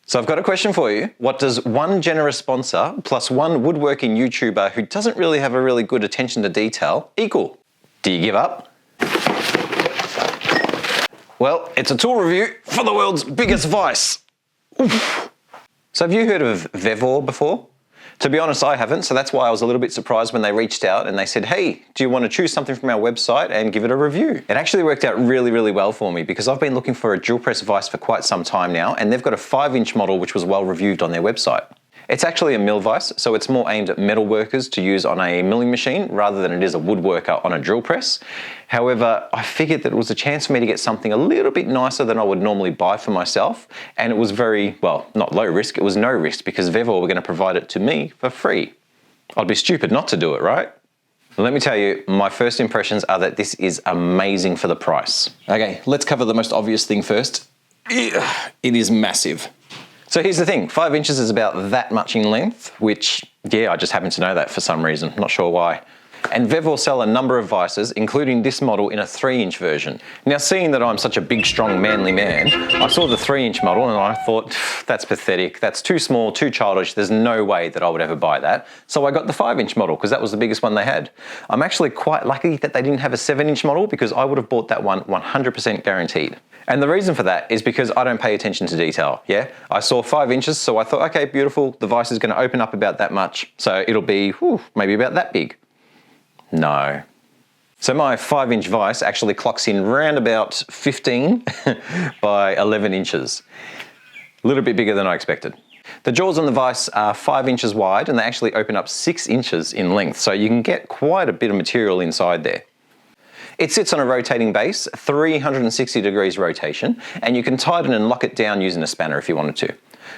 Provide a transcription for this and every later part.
So I've got a question for you. What does one generous sponsor plus one woodworking YouTuber who doesn't really have a really good attention to detail equal? Do you give up? Well, it's a tool review for the world's biggest vice. Oof. So have you heard of Vevor before? To be honest, I haven't, so that's why I was a little bit surprised when they reached out and they said, hey, do you want to choose something from our website and give it a review? It actually worked out really, really well for me because I've been looking for a drill press vise for quite some time now, and they've got a 5-inch model which was well reviewed on their website. It's actually a mill vise, so it's more aimed at metal workers to use on a milling machine rather than it is a woodworker on a drill press. However, I figured that it was a chance for me to get something a little bit nicer than I would normally buy for myself, and it was very, well, not low risk, it was no risk because Vevor were going to provide it to me for free. I'd be stupid not to do it, right? Let me tell you, my first impressions are that this is amazing for the price. Okay, let's cover the most obvious thing first. It is massive. So here's the thing, 5 inches is about that much in length, which, yeah, I just happen to know that for some reason, not sure why. And Vevor sell a number of vices, including this model in a 3-inch version. Now, seeing that I'm such a big, strong, manly man, I saw the 3-inch model and I thought, that's pathetic, that's too small, too childish, there's no way that I would ever buy that. So I got the 5-inch model because that was the biggest one they had. I'm actually quite lucky that they didn't have a 7-inch model because I would have bought that one 100% guaranteed. And the reason for that is because I don't pay attention to detail, yeah? I saw 5 inches, so I thought, okay, beautiful, the vise is gonna open up about that much, so it'll be, maybe about that big. No. So my 5-inch vise actually clocks in round about 15 by 11 inches. A little bit bigger than I expected. The jaws on the vise are 5 inches wide and they actually open up 6 inches in length, so you can get quite a bit of material inside there. It sits on a rotating base, 360 degrees rotation, and you can tighten and lock it down using a spanner if you wanted to.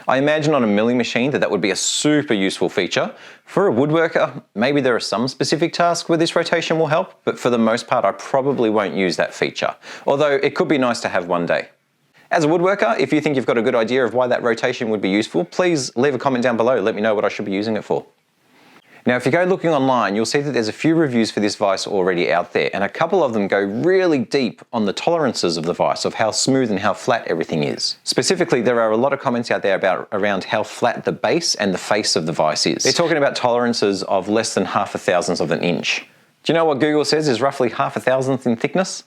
I imagine on a milling machine that would be a super useful feature. For a woodworker, maybe there are some specific tasks where this rotation will help, but for the most part, I probably won't use that feature, although it could be nice to have one day. As a woodworker, if you think you've got a good idea of why that rotation would be useful, please leave a comment down below, let me know what I should be using it for. Now, if you go looking online, you'll see that there's a few reviews for this vise already out there, and a couple of them go really deep on the tolerances of the vise, of how smooth and how flat everything is. Specifically, there are a lot of comments out there around how flat the base and the face of the vise is. They're talking about tolerances of less than 0.005 of an inch. Do you know what Google says is roughly 0.005 in thickness?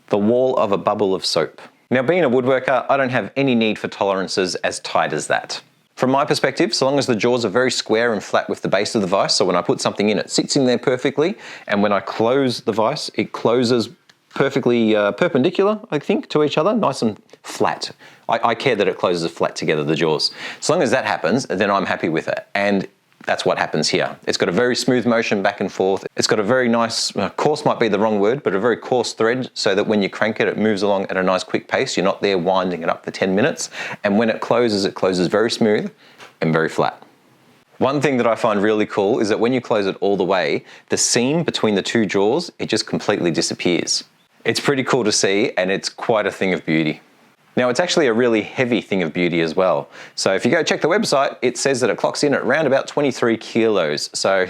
The wall of a bubble of soap. Now, being a woodworker, I don't have any need for tolerances as tight as that. From my perspective, so long as the jaws are very square and flat with the base of the vise, so when I put something in, it sits in there perfectly, and when I close the vise, it closes perfectly perpendicular, I think, to each other, nice and flat. I care that it closes flat together, the jaws. So long as that happens, then I'm happy with it. And that's what happens here. It's got a very smooth motion back and forth. It's got a very nice, coarse might be the wrong word, but a very coarse thread so that when you crank it, it moves along at a nice quick pace. You're not there winding it up for 10 minutes. And when it closes very smooth and very flat. One thing that I find really cool is that when you close it all the way, the seam between the two jaws, it just completely disappears. It's pretty cool to see, and it's quite a thing of beauty. Now, it's actually a really heavy thing of beauty as well. So if you go check the website, it says that it clocks in at around about 23 kilos. So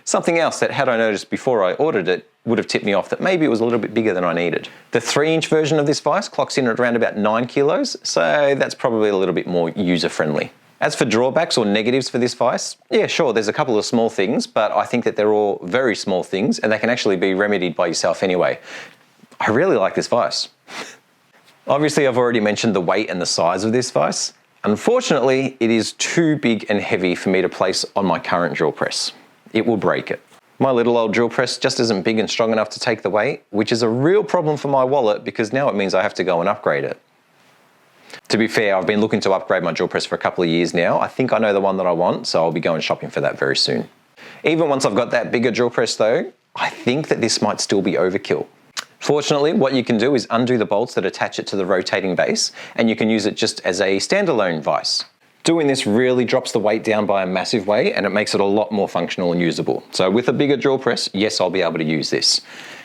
something else that had I noticed before I ordered it would have tipped me off that maybe it was a little bit bigger than I needed. The 3-inch version of this vise clocks in at around about 9 kilos. So that's probably a little bit more user-friendly. As for drawbacks or negatives for this vise, yeah, sure, there's a couple of small things, but I think that they're all very small things and they can actually be remedied by yourself anyway. I really like this vise. Obviously, I've already mentioned the weight and the size of this vise. Unfortunately, it is too big and heavy for me to place on my current drill press. It will break it. My little old drill press just isn't big and strong enough to take the weight, which is a real problem for my wallet because now it means I have to go and upgrade it. To be fair, I've been looking to upgrade my drill press for a couple of years now. I think I know the one that I want, so I'll be going shopping for that very soon. Even once I've got that bigger drill press though, I think that this might still be overkill. Fortunately, what you can do is undo the bolts that attach it to the rotating base, and you can use it just as a standalone vise. Doing this really drops the weight down by a massive way, and it makes it a lot more functional and usable. So with a bigger drill press, yes, I'll be able to use this.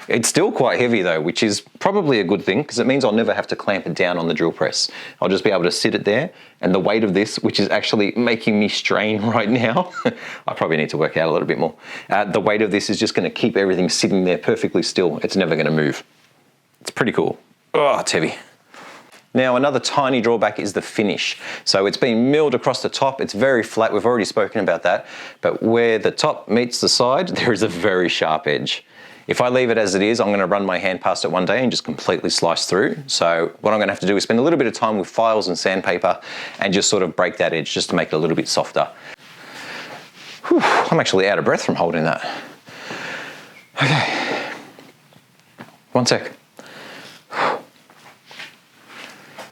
It's still quite heavy though, which is probably a good thing because it means I'll never have to clamp it down on the drill press. I'll just be able to sit it there, and the weight of this, which is actually making me strain right now, I probably need to work out a little bit more. The weight of this is just going to keep everything sitting there perfectly still. It's never going to move. It's pretty cool. Oh, it's heavy. Now, another tiny drawback is the finish. So it's been milled across the top. It's very flat. We've already spoken about that. But where the top meets the side, there is a very sharp edge. If I leave it as it is, I'm going to run my hand past it one day and just completely slice through. So what I'm going to have to do is spend a little bit of time with files and sandpaper and just sort of break that edge just to make it a little bit softer. Whew, I'm actually out of breath from holding that. Okay, one sec.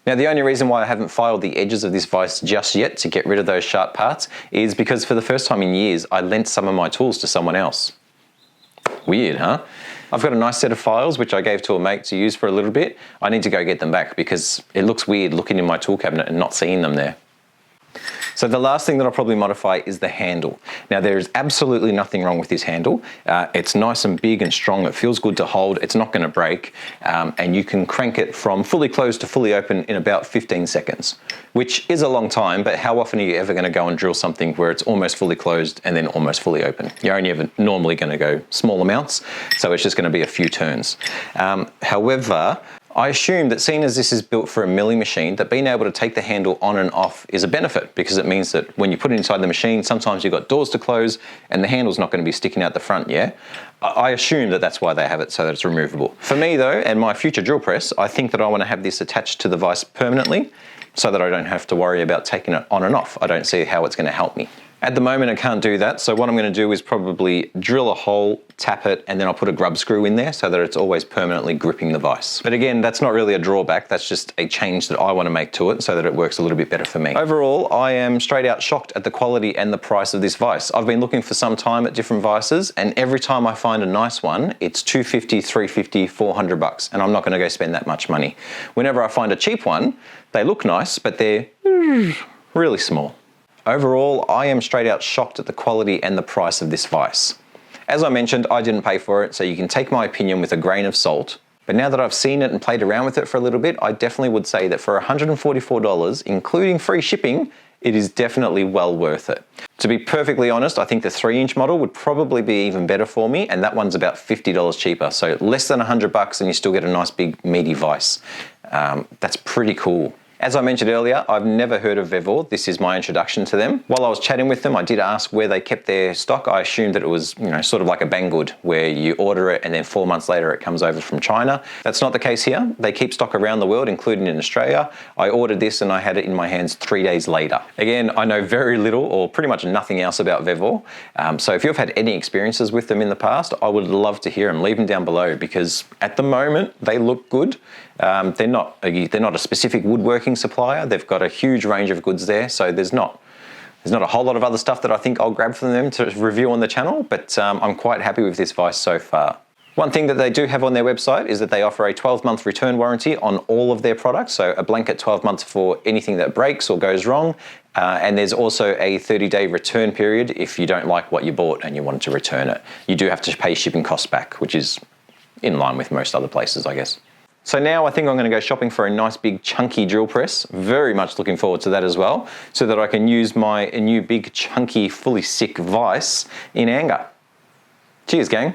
Now, the only reason why I haven't filed the edges of this vise just yet to get rid of those sharp parts is because for the first time in years, I lent some of my tools to someone else. Weird, huh? I've got a nice set of files which I gave to a mate to use for a little bit. I need to go get them back because it looks weird looking in my tool cabinet and not seeing them there. So the last thing that I'll probably modify is the handle. Now, there is absolutely nothing wrong with this handle. It's nice and big and strong. It feels good to hold. It's not going to break. And you can crank it from fully closed to fully open in about 15 seconds, which is a long time, but how often are you ever going to go and drill something where it's almost fully closed and then almost fully open? You're only ever normally going to go small amounts, so it's just going to be a few turns. However, I assume that seeing as this is built for a milling machine, that being able to take the handle on and off is a benefit because it means that when you put it inside the machine, sometimes you've got doors to close and the handle's not going to be sticking out the front, yeah? I assume that that's why they have it, so that it's removable. For me though, and my future drill press, I think that I want to have this attached to the vise permanently so that I don't have to worry about taking it on and off. I don't see how it's going to help me. At the moment, I can't do that, so what I'm going to do is probably drill a hole, tap it, and then I'll put a grub screw in there so that it's always permanently gripping the vise. But again, that's not really a drawback, that's just a change that I want to make to it so that it works a little bit better for me. Overall, I am straight out shocked at the quality and the price of this vise. I've been looking for some time at different vises, and every time I find a nice one, it's $250, $350, $400, and I'm not going to go spend that much money. Whenever I find a cheap one, they look nice, but they're really small. Overall, I am straight out shocked at the quality and the price of this vise. As I mentioned, I didn't pay for it, so you can take my opinion with a grain of salt. But now that I've seen it and played around with it for a little bit, I definitely would say that for $144, including free shipping, it is definitely well worth it. To be perfectly honest, I think the 3-inch model would probably be even better for me, and that one's about $50 cheaper. So less than $100 and you still get a nice big meaty vise. That's pretty cool. As I mentioned earlier, I've never heard of Vevor. This is my introduction to them. While I was chatting with them, I did ask where they kept their stock. I assumed that it was, sort of like a Banggood, where you order it and then 4 months later it comes over from China. That's not the case here. They keep stock around the world, including in Australia. I ordered this and I had it in my hands 3 days later. Again, I know very little or pretty much nothing else about Vevor. So if you've had any experiences with them in the past, I would love to hear them. Leave them down below because at the moment they look good. They're not a specific woodworking supplier. They've got a huge range of goods there, so there's not a whole lot of other stuff that I think I'll grab from them to review on the channel, but I'm quite happy with this vise so far. One thing that they do have on their website is that they offer a 12-month return warranty on all of their products, so a blanket 12 months for anything that breaks or goes wrong, and there's also a 30-day return period if you don't like what you bought and you want to return it. You do have to pay shipping costs back, which is in line with most other places, I guess. So now I think I'm going to go shopping for a nice big chunky drill press. Very much looking forward to that as well, so that I can use my new big chunky fully sick vise in anger. Cheers, gang.